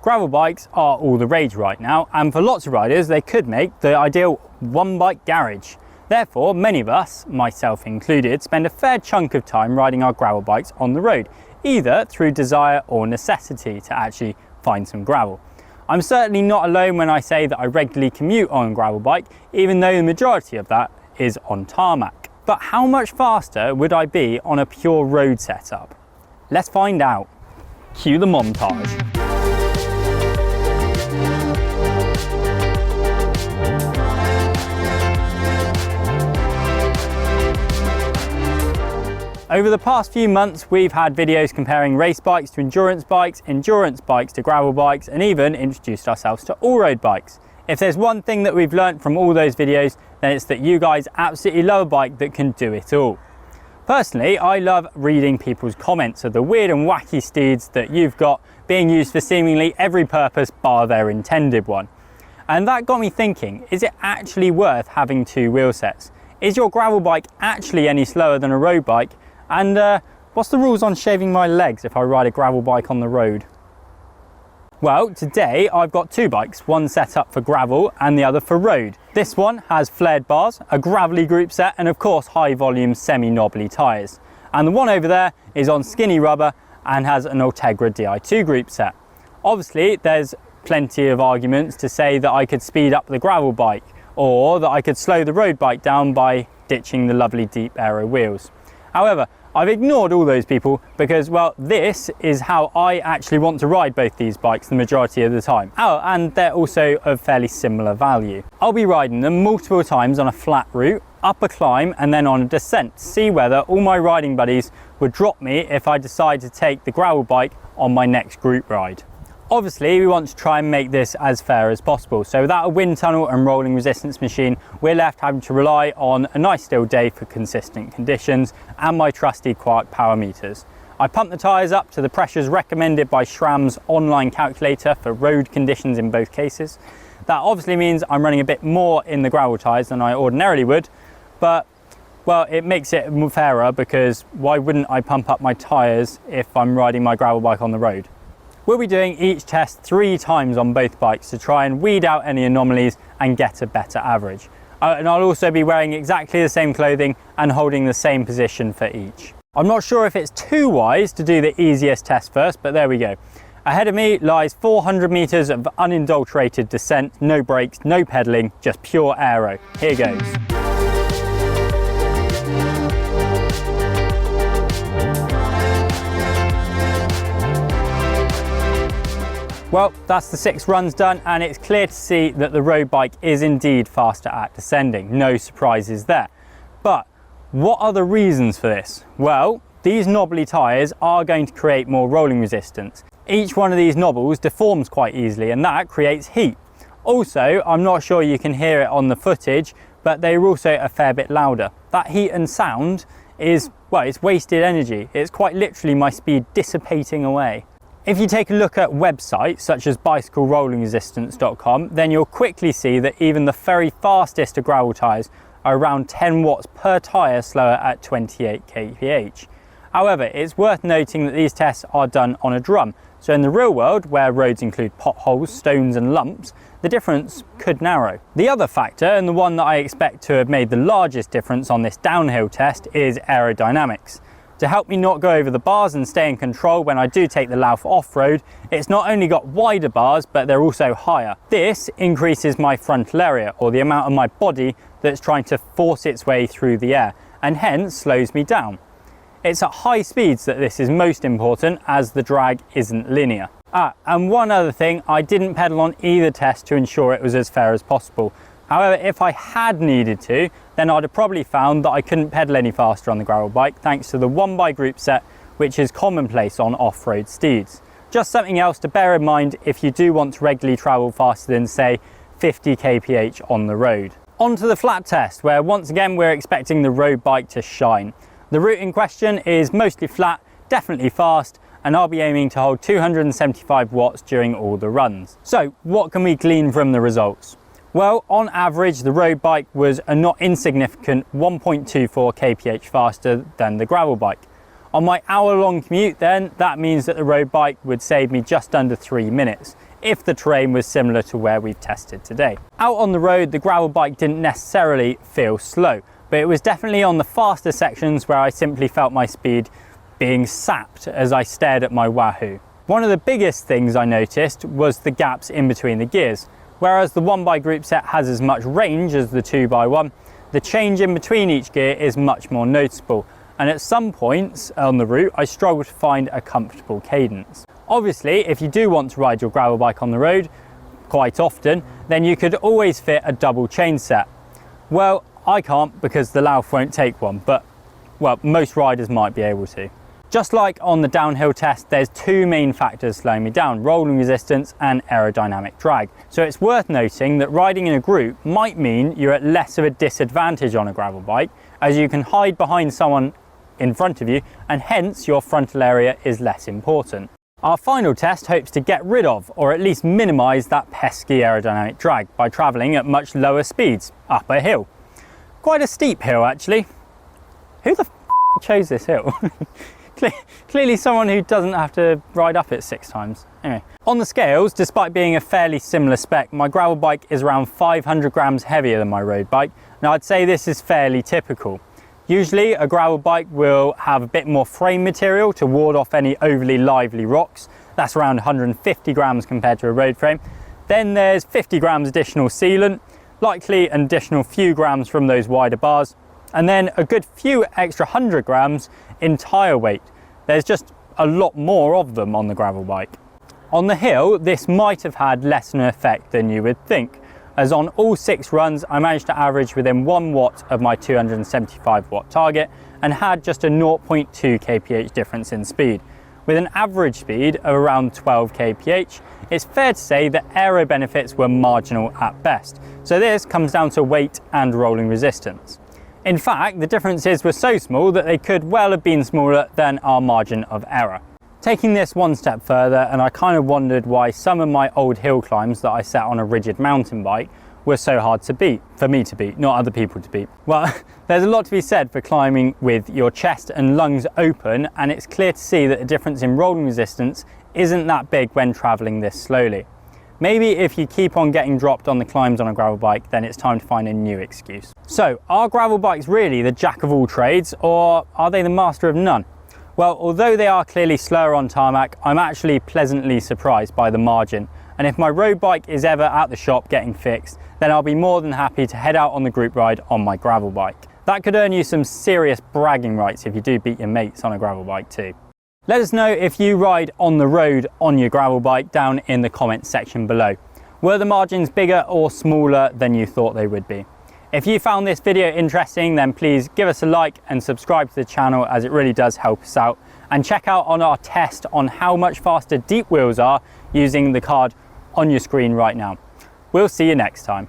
Gravel bikes are all the rage right now, and for lots of riders they could make the ideal one bike garage. Therefore, many of us, myself included, spend a fair chunk of time riding our gravel bikes on the road, either through desire or necessity to actually find some gravel. I'm certainly not alone when I say that I regularly commute on a gravel bike, even though the majority of that is on tarmac. But how much faster would I be on a pure road setup? Let's find out. Cue the montage. Over the past few months, we've had videos comparing race bikes to endurance bikes to gravel bikes, and even introduced ourselves to all-road bikes. If there's one thing that we've learnt from all those videos, then it's that you guys absolutely love a bike that can do it all. Personally, I love reading people's comments of the weird and wacky steeds that you've got being used for seemingly every purpose bar their intended one. And that got me thinking, is it actually worth having two wheel sets? Is your gravel bike actually any slower than a road bike? And what's the rules on shaving my legs if I ride a gravel bike on the road? Well, today I've got two bikes, one set up for gravel and the other for road. This one has flared bars, a gravelly group set, and of course high volume semi-knobbly tyres. And the one over there is on skinny rubber and has an Ultegra Di2 group set. Obviously there's plenty of arguments to say that I could speed up the gravel bike, or that I could slow the road bike down by ditching the lovely deep aero wheels. However, I've ignored all those people because, well, this is how I actually want to ride both these bikes the majority of the time. Oh, and they're also of fairly similar value. I'll be riding them multiple times on a flat route, up a climb, and then on a descent to see whether all my riding buddies would drop me if I decide to take the gravel bike on my next group ride. Obviously, we want to try and make this as fair as possible, so without a wind tunnel and rolling resistance machine, we're left having to rely on a nice still day for consistent conditions and my trusty Quark power meters. I pump the tyres up to the pressures recommended by SRAM's online calculator for road conditions in both cases. That obviously means I'm running a bit more in the gravel tyres than I ordinarily would, but well, it makes it fairer because why wouldn't I pump up my tyres if I'm riding my gravel bike on the road? We'll be doing each test 3 times on both bikes to try and weed out any anomalies and get a better average. And I'll also be wearing exactly the same clothing and holding the same position for each. I'm not sure if it's too wise to do the easiest test first, but there we go. Ahead of me lies 400 meters of unadulterated descent, no brakes, no pedaling, just pure aero. Here goes. Well, that's the 6 runs done, and it's clear to see that the road bike is indeed faster at descending. No surprises there. But what are the reasons for this? Well, these knobbly tyres are going to create more rolling resistance. Each one of these knobbles deforms quite easily, and that creates heat. Also, I'm not sure you can hear it on the footage, but they're also a fair bit louder. That heat and sound is, well, it's wasted energy. It's quite literally my speed dissipating away. If you take a look at websites such as bicyclerollingresistance.com, then you'll quickly see that even the very fastest of gravel tyres are around 10 watts per tyre slower at 28 kph. However, it's worth noting that these tests are done on a drum, so in the real world, where roads include potholes, stones and lumps, the difference could narrow. The other factor, and the one that I expect to have made the largest difference on this downhill test, is aerodynamics. To help me not go over the bars and stay in control when I do take the Lauf off-road, it's not only got wider bars, but they're also higher. This increases my frontal area, or the amount of my body that's trying to force its way through the air, and hence slows me down. It's at high speeds that this is most important, as the drag isn't linear. And one other thing, I didn't pedal on either test to ensure it was as fair as possible. However, if I had needed to, then I'd have probably found that I couldn't pedal any faster on the gravel bike thanks to the 1x group set, which is commonplace on off-road steeds. Just something else to bear in mind if you do want to regularly travel faster than, say, 50 kph on the road. On to the flat test, where once again we're expecting the road bike to shine. The route in question is mostly flat, definitely fast, and I'll be aiming to hold 275 watts during all the runs. So what can we glean from the results? Well, on average, the road bike was a not insignificant 1.24 kph faster than the gravel bike. On my hour-long commute then, that means that the road bike would save me just under 3 minutes, if the terrain was similar to where we've tested today. Out on the road, the gravel bike didn't necessarily feel slow, but it was definitely on the faster sections where I simply felt my speed being sapped as I stared at my Wahoo. One of the biggest things I noticed was the gaps in between the gears. Whereas the 1x group set has as much range as the 2x1, the change in between each gear is much more noticeable, and at some points on the route I struggled to find a comfortable cadence. Obviously, if you do want to ride your gravel bike on the road quite often, then you could always fit a double chain set. Well, I can't because the Lauf won't take one, but well, most riders might be able to. Just like on the downhill test, there's two main factors slowing me down: rolling resistance and aerodynamic drag. So it's worth noting that riding in a group might mean you're at less of a disadvantage on a gravel bike, as you can hide behind someone in front of you, and hence your frontal area is less important. Our final test hopes to get rid of, or at least minimise, that pesky aerodynamic drag by travelling at much lower speeds, up a hill. Quite a steep hill actually. Who the chose this hill? Clearly someone who doesn't have to ride up it 6 times. Anyway, on the scales, despite being a fairly similar spec, my gravel bike is around 500 grams heavier than my road bike. Now I'd say this is fairly typical. Usually a gravel bike will have a bit more frame material to ward off any overly lively rocks. That's around 150 grams compared to a road frame. Then there's 50 grams additional sealant, likely an additional few grams from those wider bars, and then a good few extra 100 grams in tyre weight. There's just a lot more of them on the gravel bike. On the hill, this might have had less of an effect than you would think, as on all 6 runs I managed to average within 1 watt of my 275 watt target and had just a 0.2 kph difference in speed. With an average speed of around 12 kph, it's fair to say that aero benefits were marginal at best, so this comes down to weight and rolling resistance. In fact, the differences were so small that they could well have been smaller than our margin of error. Taking this one step further, and I kind of wondered why some of my old hill climbs that I set on a rigid mountain bike were so hard to beat, for me to beat, not other people to beat. Well, there's a lot to be said for climbing with your chest and lungs open, and it's clear to see that the difference in rolling resistance isn't that big when traveling this slowly. Maybe if you keep on getting dropped on the climbs on a gravel bike, then it's time to find a new excuse. So, are gravel bikes really the jack of all trades, or are they the master of none? Well, although they are clearly slower on tarmac, I'm actually pleasantly surprised by the margin. And if my road bike is ever at the shop getting fixed, then I'll be more than happy to head out on the group ride on my gravel bike. That could earn you some serious bragging rights if you do beat your mates on a gravel bike too. Let us know if you ride on the road on your gravel bike down in the comments section below. Were the margins bigger or smaller than you thought they would be? If you found this video interesting, then please give us a like and subscribe to the channel, as it really does help us out. And check out on our test on how much faster deep wheels are using the card on your screen right now. We'll see you next time.